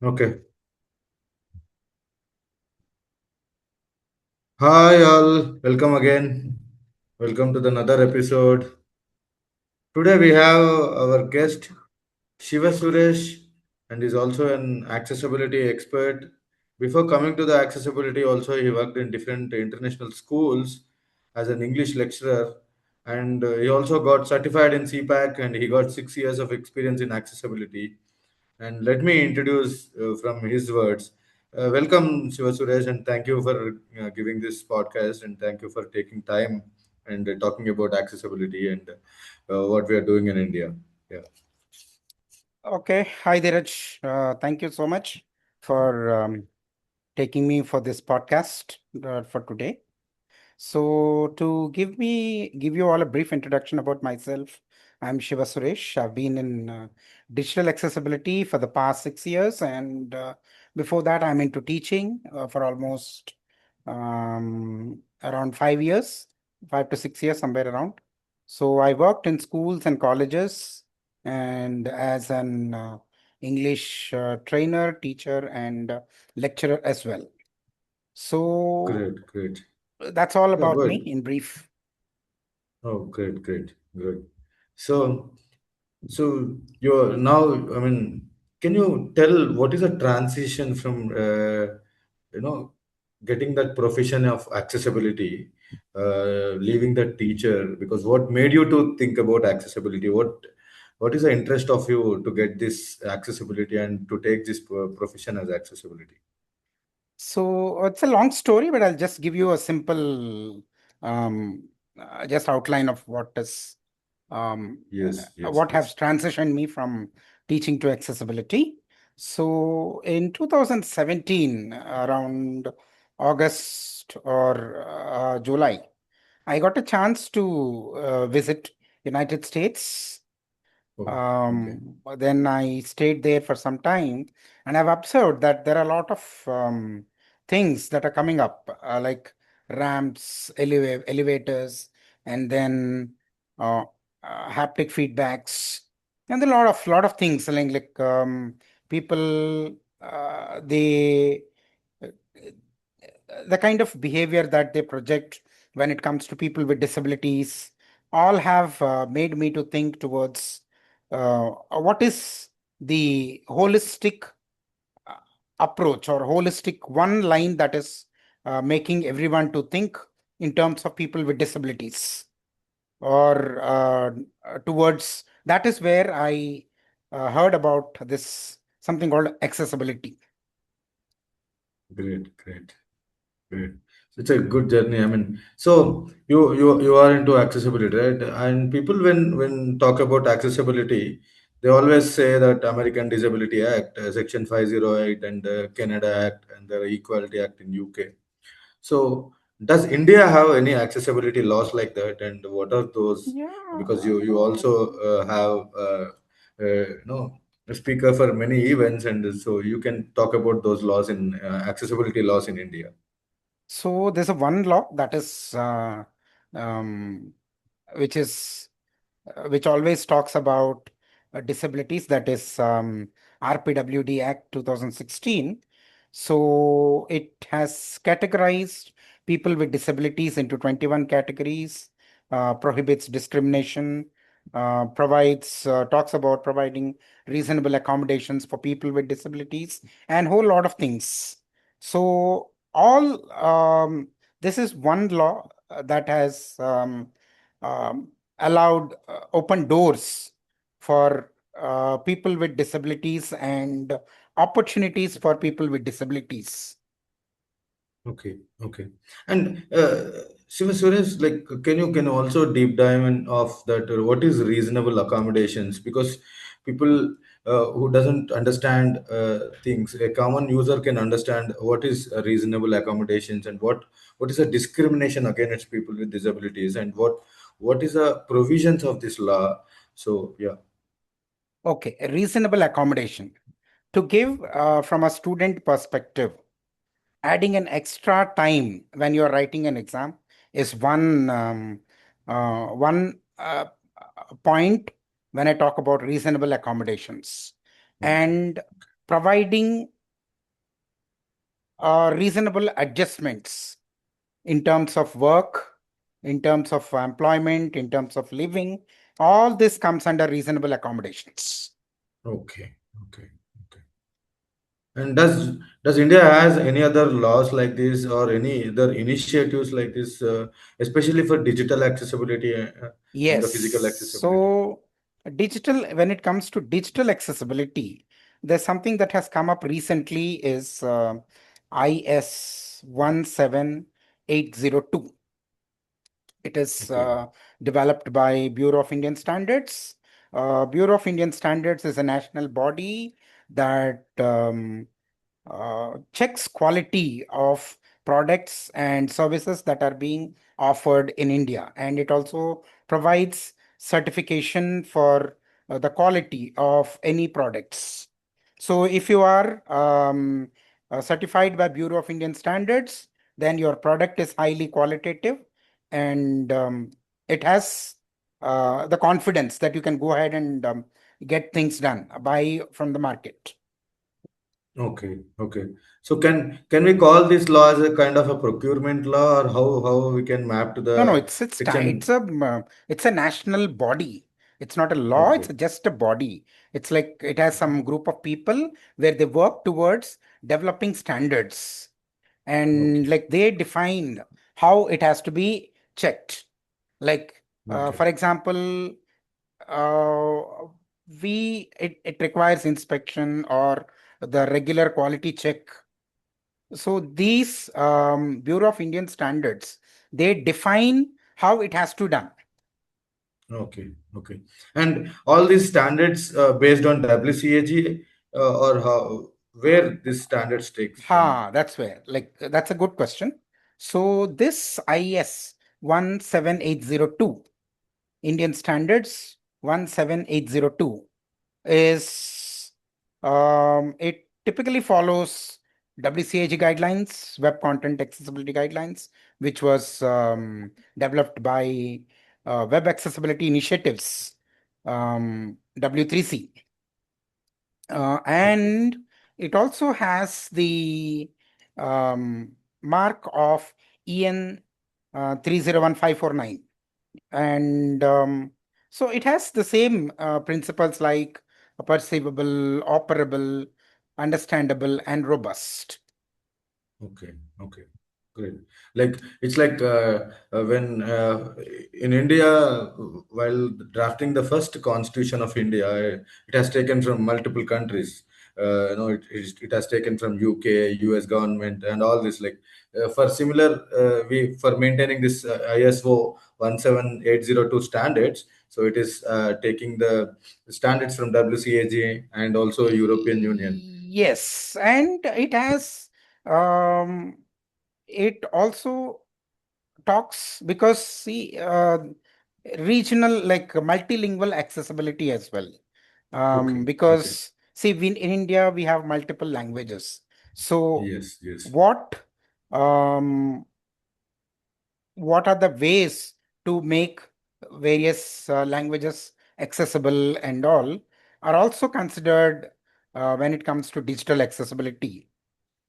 Okay. Hi, all. Welcome again. Welcome to the another episode. Today we have our guest Shiva Suresh, and is also an accessibility expert. Before coming to the accessibility, also he worked in different international schools as an English lecturer, and he also got certified in CPAC, and he got 6 years of experience in accessibility. And let me introduce from his words. Welcome, Shiva Suresh, and thank you for giving this podcast, and thank you for taking time and talking about accessibility and what we are doing in India. Yeah, Okay. Hi, Dheeraj. Thank you so much for taking me for this podcast for today. So, to give you all a brief introduction about myself, I'm Shiva Suresh. I've been in digital accessibility for the past 6 years, and before that, I'm into teaching for almost around 5 years, 5 to 6 years, somewhere around. So, I worked in schools and colleges, and as an English trainer, teacher, and lecturer as well. So great, great. that's all Yeah, about me good. in brief. Oh, great, great, good. So, so you're now. I mean, can you tell what is a transition from you know getting that profession of accessibility, leaving that teacher? Because what made you to think about accessibility? What is the interest of you to get this accessibility and to take this profession as accessibility? So it's a long story, but I'll just give you a simple um, just outline of um, Yes, yes, what has please. transitioned me from teaching to accessibility. So in 2017, around August or July, I got a chance to visit United States. Oh, okay, Then I stayed there for some time, and I've observed that there are a lot of things that are coming up, like ramps, elevators, and then uh, haptic feedbacks, and a lot of things like people they uh, the kind of behavior that they project when it comes to people with disabilities all have made me to think towards what is the holistic uh, approach or holistic one line that is making everyone to think in terms of people with disabilities or towards that is where I heard about this something called accessibility. great, great. Great. It's a good journey. I mean, so you are into accessibility, right? And people when talk about accessibility, they always say that American Disability Act, Section 508, and the Canada Act, and the Equality Act in UK. So does India have any accessibility laws like that? And what are those? Because Yeah. you also have a speaker for many events, and so you can talk about those laws in accessibility laws in India. So there's a one law that is um, which is which always talks about disabilities. That is RPWD Act 2016. So it has categorized people with disabilities into 21 categories, prohibits discrimination, provides talks about providing reasonable accommodations for people with disabilities, and whole lot of things. So all this is one law that has allowed open doors for people with disabilities and opportunities for people with disabilities. Okay, okay. And Shiva Suresh, like, can you also deep dive in of that? What is reasonable accommodations? Because people who doesn't understand things, a common user can understand what is a reasonable accommodations and what is a discrimination against people with disabilities and what is the provisions of this law. So yeah, Okay, a reasonable accommodation. To give from a student perspective, adding an extra time when you're writing an exam is one point when I talk about reasonable accommodations. okay, And providing reasonable adjustments in terms of work, in terms of employment, in terms of living. All this comes under reasonable accommodations. Okay. Okay. Okay. And does India has any other laws like this or any other initiatives like this, especially for digital accessibility and the Yes. physical accessibility? So, when it comes to digital accessibility, there's something that has come up recently is IS 17802. It is Okay. developed by Bureau of Indian Standards. Bureau of Indian Standards is a national body that checks quality of products and services that are being offered in India, and it also provides certification for the quality of any products. So, if you are certified by Bureau of Indian Standards, then your product is highly qualitative, and it has the confidence that you can go ahead and get things done, buy from the market. Okay. Okay. So can we call this law as a kind of a procurement law, or how we can map to No, no, the it's section? it's a national body. It's not a law. It's Okay. just a body. It's like it has some group of people where they work towards developing standards, and Okay. like they define how it has to be checked. Like Okay. for example, uh, it requires inspection or the regular quality check. So these Bureau of Indian Standards, they define how it has to done. Okay. Okay. And all these standards based on WCAG, or how where these standards takes from? That's where, like, that's a good question. So this IS 17802, Indian Standards 17802, is it typically follows WCAG guidelines, Web Content Accessibility Guidelines, which was developed by Web Accessibility Initiatives, W3C. Okay. And it also has the um, mark of EN 301549. And so it has the same principles like perceivable, operable, understandable, and robust. Okay, okay, great. Like it's like when in India, while drafting the first constitution of India, it has taken from multiple countries. It has taken from UK, US government, and all this. Like for similar, we for maintaining this ISO 17802 standards. So it is taking the standards from WCAG and also European Union. Yes, and um, it also talks because see regional, like multilingual accessibility as well, Okay, okay. because see in India we have multiple languages. So Yes, yes. what um, what are the ways to make various languages accessible and all are also considered when it comes to digital accessibility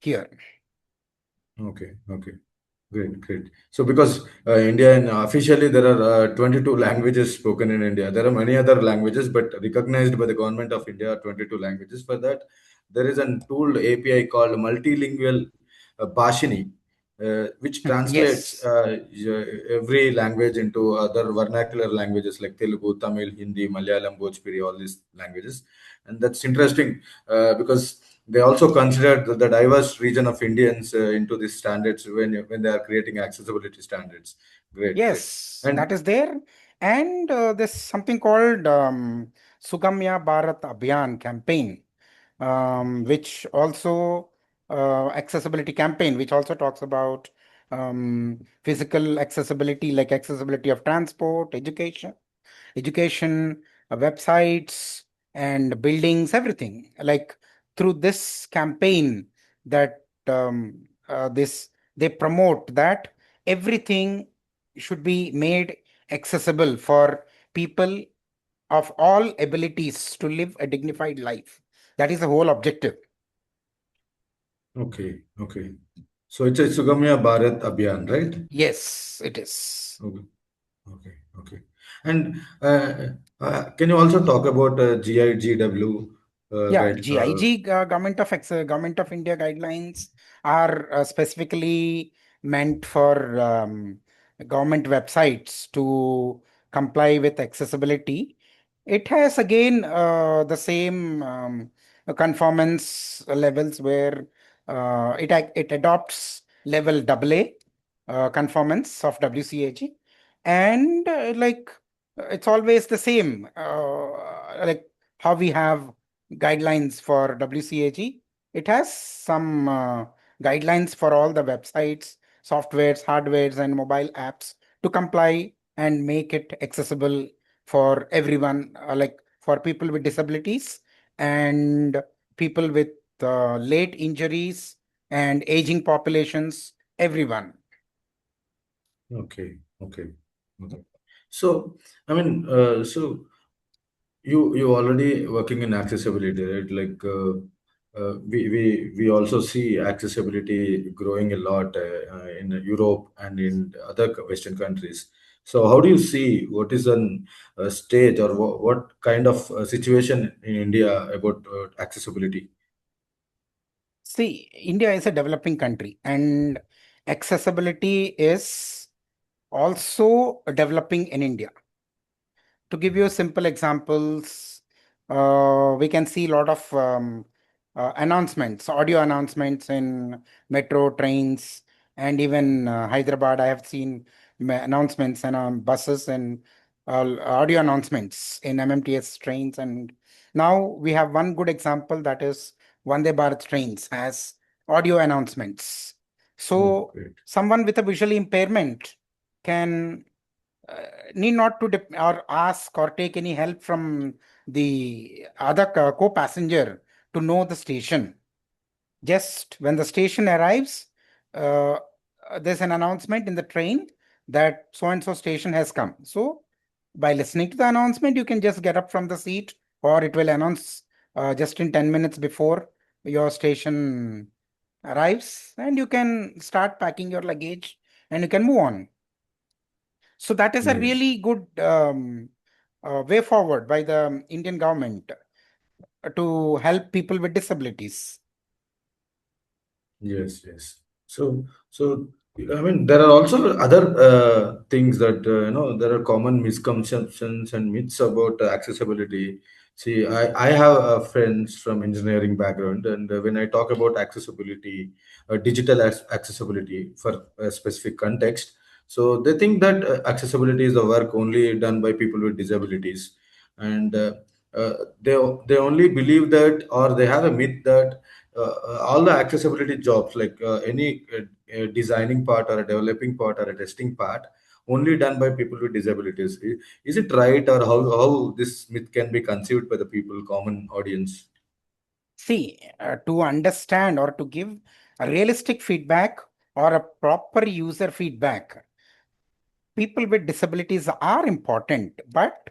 here. Okay, okay. Great, great. So, because India and officially there are 22 languages spoken in India. There are many other languages, but recognized by the government of India are 22 languages. For that, there is a tool API called Multilingual Bhashini, which translates Yes. every language into other vernacular languages like Telugu, Tamil, Hindi, Malayalam, Bhojpuri, all these languages. And that's interesting because they also considered the diverse region of Indians into these standards when they are creating accessibility standards. Great, great. Yes, And that is there. And there's something called Sugamya Bharat Abhiyan campaign, which also accessibility campaign, which also talks about physical accessibility, like accessibility of transport, education, websites, and buildings, everything. Like through this campaign, that this they promote that everything should be made accessible for people of all abilities to live a dignified life. That is the whole objective. Okay, okay. So it's a Sugamya Bharat Abhiyan, right? Yes, it is. Okay, okay, okay. And can you also talk about GIGW Yeah, guide? GIG, Government of India guidelines are specifically meant for government websites to comply with accessibility. It has again the same conformance levels where it adopts level AA conformance of WCAG, and it's always the same. Like how we have guidelines for WCAG. It has some guidelines for all the websites, softwares, hardwares, and mobile apps to comply and make it accessible for everyone, like for people with disabilities and people with late injuries and aging populations, everyone. Okay, okay, okay. So, I mean, you already working in accessibility, right? Like we also see accessibility growing a lot in Europe and in other Western countries. So how do you see what is an stage or what kind of situation in India about accessibility? See, India is a developing country, and accessibility is also developing in India. To give you simple examples, we can see a lot of announcements, audio announcements in metro trains, and even Hyderabad. I have seen announcements and buses and audio announcements in MMTS trains. And now we have one good example, that is Vande Bharat trains has audio announcements. Oh, So great. someone with a visual impairment can need not to or ask or take any help from the other co-passenger to know the station. Just when the station arrives, uh, there's an announcement in the train that so and so station has come. So by listening to the announcement, you can just get up from the seat, or it will announce just in 10 minutes before your station arrives, and you can start packing your luggage and you can move on. So that is a Yes. really good way forward by the Indian government to help people with disabilities. Yes, yes. So I mean, there are also other things that there are common misconceptions and myths about accessibility. See, I have friends from engineering background, and when I talk about accessibility, digital accessibility for a specific context, so they think that accessibility is the work only done by people with disabilities, and uh, they they only believe that, or they have a myth that all the accessibility jobs like any designing part or a developing part or a testing part only done by people with disabilities. Is it right, or how this myth can be conceived by the people common audience? See, to understand or to give a realistic feedback or a proper user feedback, people with disabilities are important, but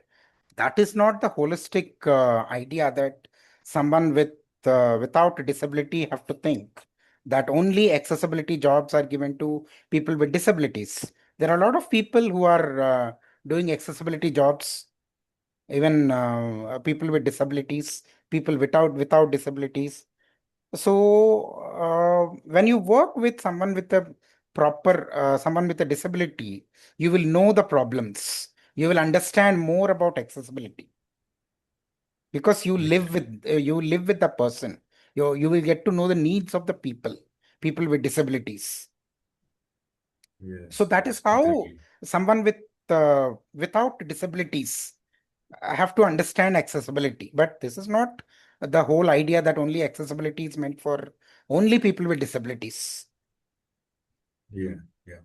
that is not the holistic idea that someone without a disability have to think that only accessibility jobs are given to people with disabilities. There are a lot of people who are doing accessibility jobs, even people with disabilities, people without disabilities. So when you work with someone with a someone with a disability, you will know the problems. You will understand more about accessibility because you live with the person. You will get to know the needs of the people with disabilities. So Yes, that is yes, how completely. someone without disabilities have to understand accessibility. But this is not the whole idea that only accessibility is meant for only people with disabilities. Yeah, yeah.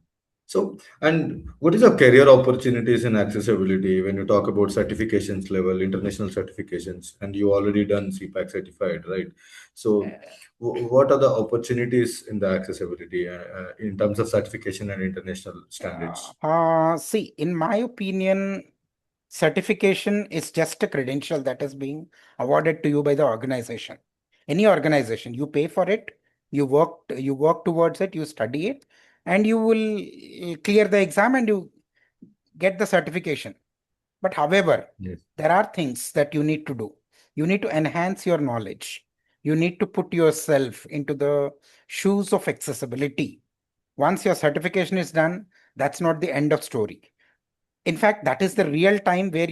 So, and what is your career opportunities in accessibility when you talk about certifications level, international certifications, and you already done CPAC certified, right? So, what are the opportunities in the accessibility in terms of certification and international standards? See, in my opinion, certification is just a credential that is being awarded to you by the organization. Any organization, you pay for it, You work towards it, you study it, and you will clear the exam and you get the certification. But however, Yes. there are things that you need to do. You need to enhance your knowledge. You need to put yourself into the shoes of accessibility. Once your certification is done, that's not the end of story. In fact, that is the real time where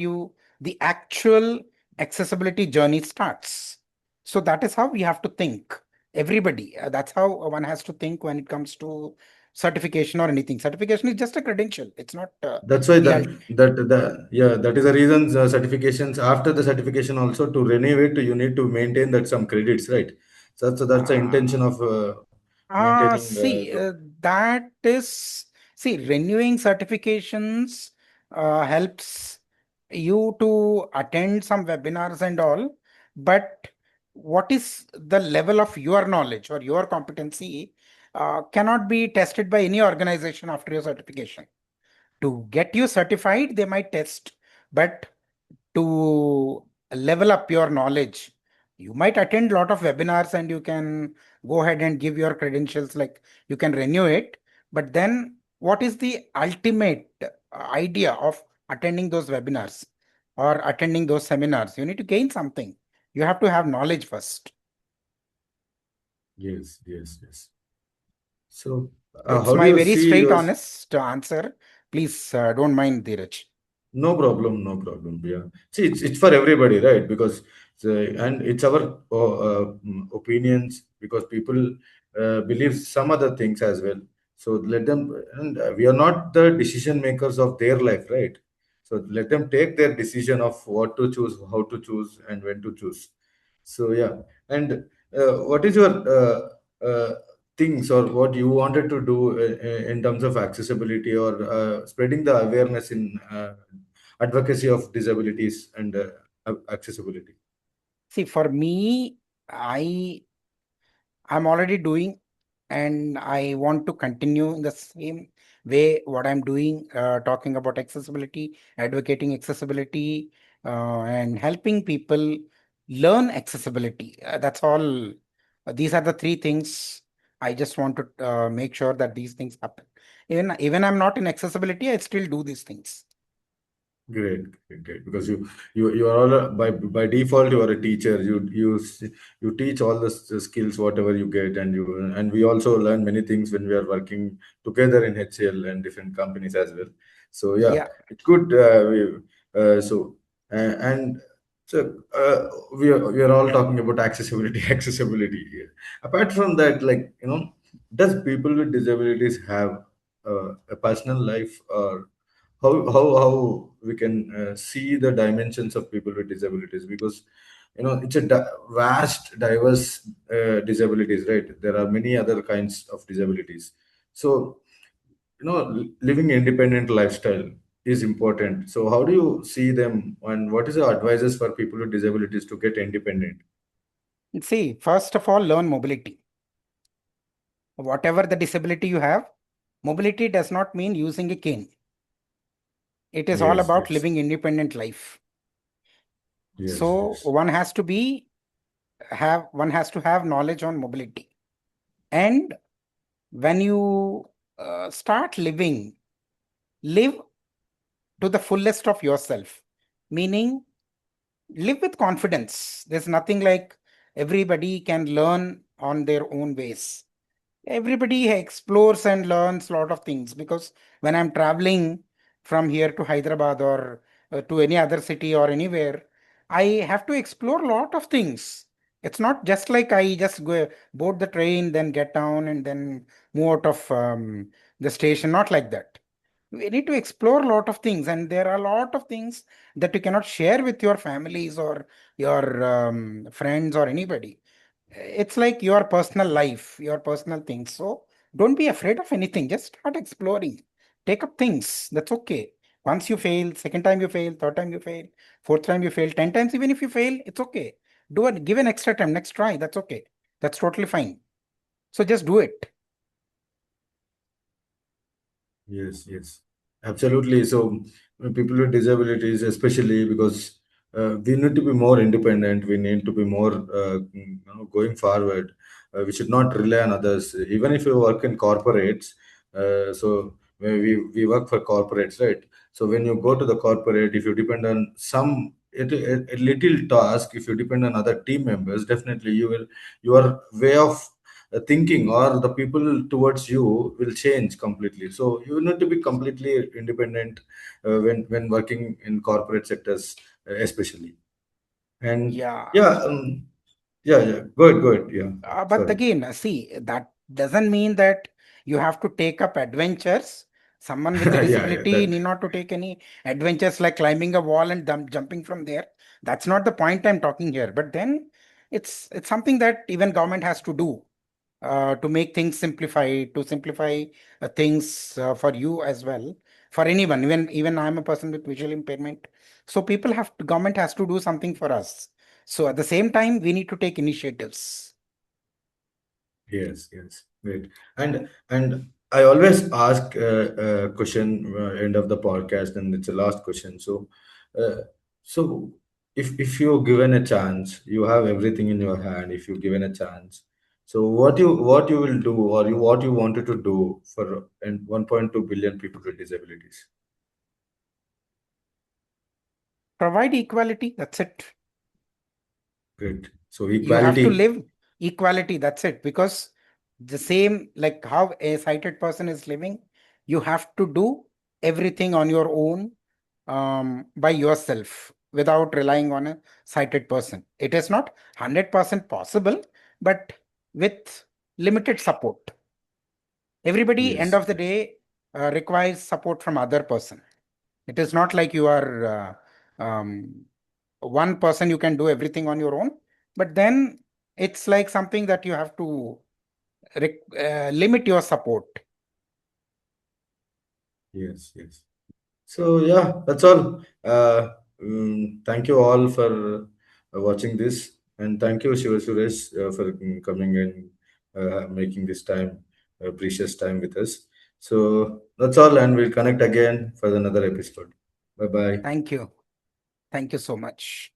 the actual accessibility journey starts. So that is how we have to think. Everybody, that's how one has to think when it comes to certification or anything. Certification is just a credential. It's not That's why the that yeah, that is the reason certifications, after the certification also, to renew it you need to maintain that some credits, right? So that's the intention uh, of maintaining See, that is, see, renewing certifications helps you to attend some webinars and all, but what is the level of your knowledge or your competency cannot be tested by any organization after your certification. To get you certified, they might test, but to level up your knowledge, you might attend a lot of webinars and you can go ahead and give your credentials, like you can renew it. But then, what is the ultimate idea of attending those webinars or attending those seminars? You need to gain something. You have to have knowledge first. yes, yes, yes. So It's how do my you very see straight, yours? honest answer. Please don't mind, Dheeraj. No problem, no problem. Yeah. See, it's for everybody, right? Because and it's our opinions, because people believe some other things as well. So let them, and we are not the decision makers of their life, right? So let them take their decision of what to choose, how to choose, and when to choose. So yeah, and what is your things, or what you wanted to do in terms of accessibility, or spreading the awareness in advocacy of disabilities and accessibility? See, for me, I'm already doing, and I want to continue in the same way what I'm doing, talking about accessibility, advocating accessibility, and helping people learn accessibility. That's all. These are the three things I just want to make sure that these things happen. Even I'm not in accessibility, I still do these things. Great, great, great. Because you are all by default you are a teacher. You teach all the skills whatever you get, and we also learn many things when we are working together in HCL and different companies as well. So yeah, Yeah. it's good. And so we are all talking about accessibility, accessibility here. Apart from that, like, does people with disabilities have a personal life, or how we can see the dimensions of people with disabilities? Because it's a vast diverse disabilities, right? There are many other kinds of disabilities. So living independent lifestyle is important. So how do you see them, and what is the advices for people with disabilities to get independent? See, first of all, learn mobility. Whatever the disability you have, mobility does not mean using a cane. It is all Yes, about yes, living independent life. yes, So yes. one has to have knowledge on mobility. And when you start living, live to the fullest of yourself, meaning live with confidence. There's nothing like everybody can learn on their own ways. Everybody explores and learns a lot of things, because when I'm traveling from here to Hyderabad or to any other city or anywhere, I have to explore a lot of things. It's not just like I just go board the train, then get down and then move out of the station. Not like that. We need to explore a lot of things, and there are a lot of things that you cannot share with your families or your friends or anybody. It's like your personal life, your personal things. So don't be afraid of anything. Just start exploring. Take up things. That's okay. Once you fail, second time you fail, third time you fail, fourth time you fail, 10 times, even if you fail, it's okay. Do it, give an extra time, next try. That's okay. That's totally fine. So just do it. Yes, yes, absolutely. So, people with disabilities, especially, because we need to be more independent, we need to be more going forward. we should not rely on others. Even if you work in corporates, so when we work for corporates, right? So when you go to the corporate, if you depend on a little task, if you depend on other team members, definitely your way of thinking or the people towards you will change completely. So you need to be completely independent when working in corporate sectors, especially. And Yeah. yeah, yeah. Go ahead. Yeah, But sorry. again, see, that doesn't mean that you have to take up adventures. Someone with a Yeah. disability That need not to take any adventures like climbing a wall and jumping from there. That's not the point I'm talking here. But then it's something that even government has to do to make things simplify, to simplify things for you as well, for anyone. Even I'm a person with visual impairment. So government has to do something for us. So at the same time, we need to take initiatives. yes, great. And I always ask a question end of the podcast, and it's the last question. Uh, so if you're given a chance, you have everything in your hand. If you're given a chance, so what you will do, or what you wanted to do for and 1.2 billion people with disabilities? Provide equality, that's it. Great. So You have to equality. live equality, that's it. Because the same like how a sighted person is living, you have to do everything on your own, by yourself, without relying on a sighted person. It is not 100% possible, but with limited support. Everybody end Yes, of the yes, day requires support from other person. It is not like you are one person, you can do everything on your own. But then it's like something that you have to limit your support. yes. So yeah, that's all. Thank you all for watching this, and thank you, Shiva Suresh, for coming and making this time, precious time with us. So that's all, and we'll connect again for another episode. Bye bye. Thank you. Thank you so much.